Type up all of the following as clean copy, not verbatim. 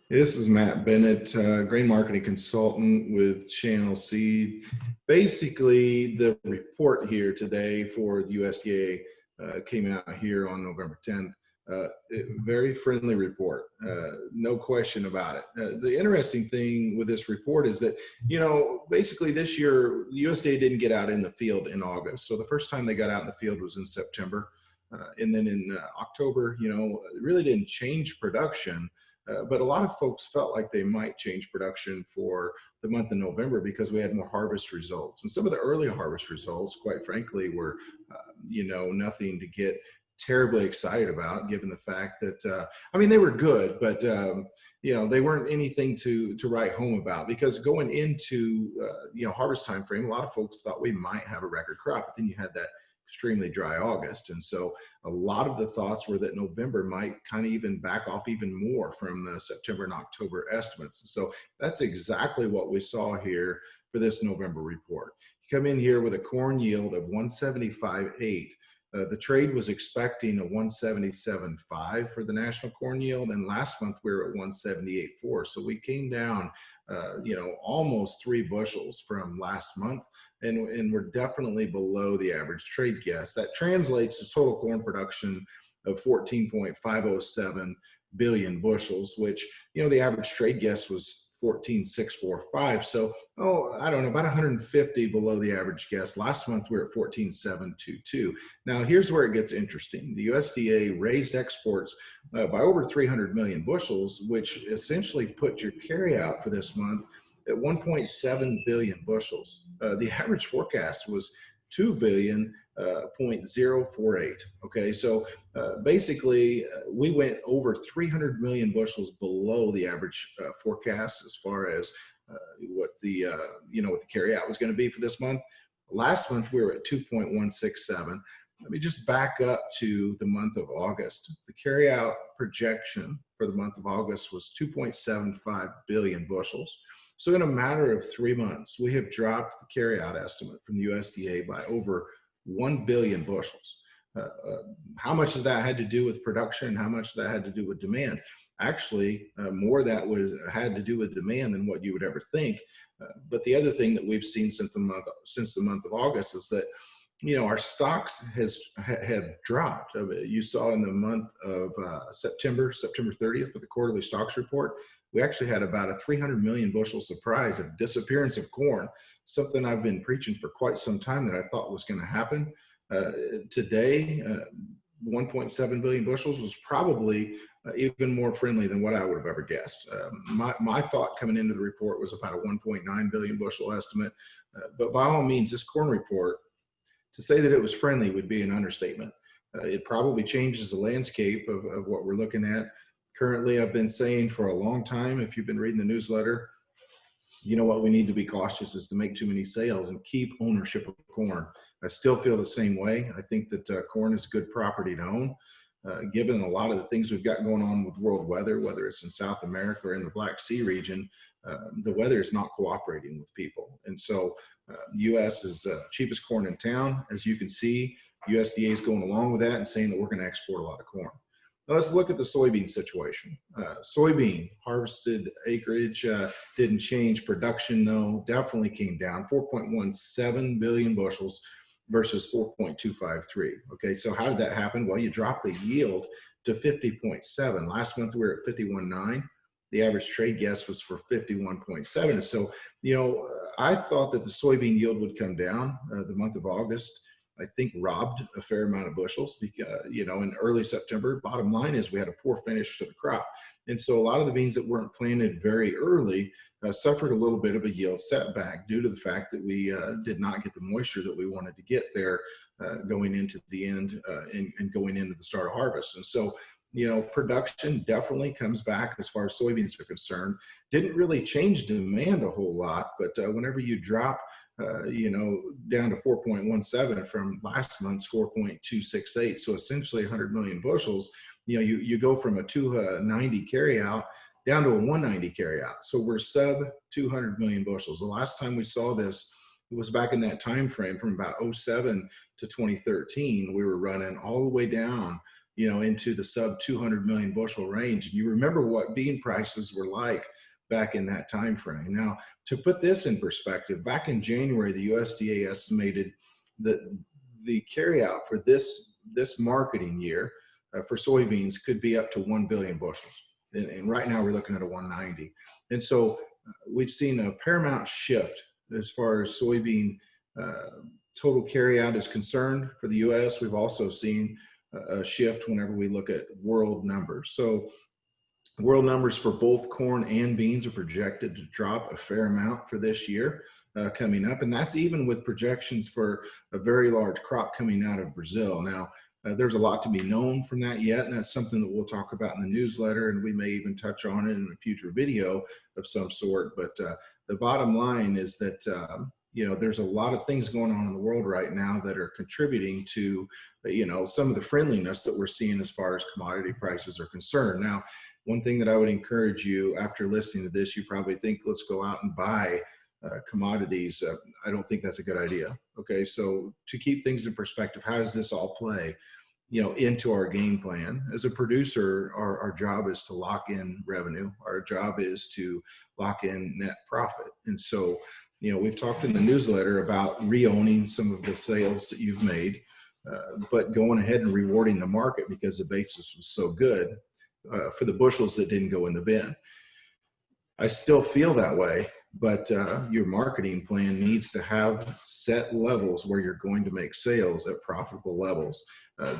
This is Matt Bennett, grain marketing consultant with Channel Seed. Basically, the report here today for the USDA came out here on November 10th. Very friendly report, no question about it. The interesting thing with this report is that, basically this year, the USDA didn't get out in the field in August. So the first time they got out in the field was in September. And then in October, it really didn't change production. But a lot of folks felt like they might change production for the month of November because we had more harvest results. And some of the early harvest results, quite frankly, were, nothing to get terribly excited about, given the fact that, they were good, but, they weren't anything to write home about, because going into, harvest time frame, a lot of folks thought we might have a record crop, but then you had that extremely dry August. And so a lot of the thoughts were that November might kind of even back off even more from the September and October estimates. And so that's exactly what we saw here for this November report. You come in here with a corn yield of 175.8. The trade was expecting a 177.5 for the national corn yield, and last month we were at 178.4. So we came down, almost 3 bushels from last month, and we're definitely below the average trade guess. That translates to total corn production of 14.507 billion bushels, which, the average trade guess was 14.645. So, I don't know, about 150 below the average guess. Last month we were at 14.722. Now, here's where it gets interesting. The USDA raised exports by over 300 million bushels, which essentially put your carryout for this month at 1.7 billion bushels. The average forecast was 2 billion. 0.048. Okay, so basically we went over 300 million bushels below the average forecast as far as what the what the carryout was going to be for this month. Last month we were at 2.167. Let me just back up to the month of August. The carryout projection for the month of August was 2.75 billion bushels. So in a matter of 3 months, we have dropped the carryout estimate from the USDA by over 1 billion bushels. How much of that had to do with production and how much of that had to do with demand? Actually, more of that had to do with demand than what you would ever think. But the other thing that we've seen since the month of August is that, our stocks have dropped. You saw in the month of September 30th for the quarterly stocks report, we actually had about a 300 million bushel surprise of disappearance of corn, something I've been preaching for quite some time that I thought was going to happen. Today, 1.7 billion bushels was probably even more friendly than what I would have ever guessed. My thought coming into the report was about a 1.9 billion bushel estimate. But by all means, this corn report, to say that it was friendly would be an understatement. It probably changes the landscape of what we're looking at. Currently, I've been saying for a long time, if you've been reading the newsletter, what we need to be cautious is to make too many sales and keep ownership of corn. I still feel the same way. I think that corn is good property to own. Given a lot of the things we've got going on with world weather, whether it's in South America or in the Black Sea region, the weather is not cooperating with people. And so U.S. is cheapest corn in town. As you can see, USDA is going along with that and saying that we're going to export a lot of corn. Now let's look at the soybean situation. Soybean harvested acreage didn't change. Production, though, definitely came down, 4.17 billion bushels versus 4.253. Okay, so how did that happen? Well, you dropped the yield to 50.7. Last month we were at 51.9. The average trade guess was for 51.7. So, I thought that the soybean yield would come down the month of August. I think robbed a fair amount of bushels because, in early September. Bottom line is we had a poor finish to the crop. And so a lot of the beans that weren't planted very early suffered a little bit of a yield setback due to the fact that we did not get the moisture that we wanted to get there going into the end and going into the start of harvest. And so, production definitely comes back as far as soybeans are concerned. Didn't really change demand a whole lot, but whenever you drop down to 4.17 from last month's 4.268. So essentially 100 million bushels, you go from a 290 carryout down to a 190 carryout. So we're sub 200 million bushels. The last time we saw this, it was back in that time frame from about 07 to 2013. We were running all the way down into the sub 200 million bushel range. And you remember what bean prices were like back in that time frame. Now, to put this in perspective, back in January, the USDA estimated that the carryout for this marketing year for soybeans could be up to 1 billion bushels. And right now we're looking at a 190. And so we've seen a paramount shift as far as soybean total carryout is concerned for the U.S. We've also seen a shift whenever we look at world numbers. So world numbers for both corn and beans are projected to drop a fair amount for this year coming up. And that's even with projections for a very large crop coming out of Brazil. Now, there's a lot to be known from that yet, and that's something that we'll talk about in the newsletter, and we may even touch on it in a future video of some sort. But the bottom line is that there's a lot of things going on in the world right now that are contributing to some of the friendliness that we're seeing as far as commodity prices are concerned. Now, one thing that I would encourage you after listening to this, you probably think, let's go out and buy commodities. I don't think that's a good idea. Okay, so to keep things in perspective, how does this all play into our game plan? As a producer, our job is to lock in revenue. Our job is to lock in net profit. And so we've talked in the newsletter about re-owning some of the sales that you've made, but going ahead and rewarding the market because the basis was so good for the bushels that didn't go in the bin. I still feel that way, but your marketing plan needs to have set levels where you're going to make sales at profitable levels.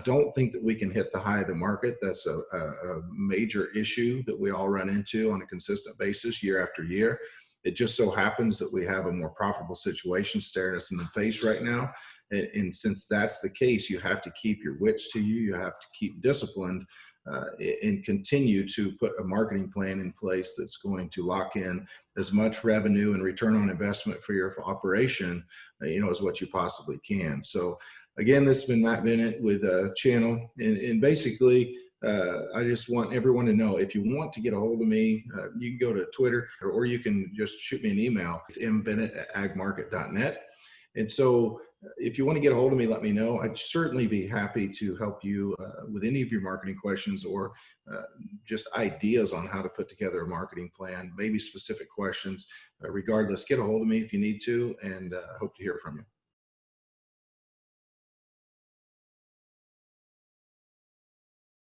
Don't think that we can hit the high of the market. That's a major issue that we all run into on a consistent basis year after year. It just so happens that we have a more profitable situation staring us in the face right now. And since that's the case, you have to keep your wits to you. You have to keep disciplined and continue to put a marketing plan in place that's going to lock in as much revenue and return on investment for your operation, as what you possibly can. So again, this has been Matt Bennett with Channel. And basically, I just want everyone to know, if you want to get a hold of me, you can go to Twitter or you can just shoot me an email. It's mbennett@agmarket.net. And so if you want to get a hold of me, let me know. I'd certainly be happy to help you with any of your marketing questions or just ideas on how to put together a marketing plan, maybe specific questions. Regardless, get a hold of me if you need to, and hope to hear from you.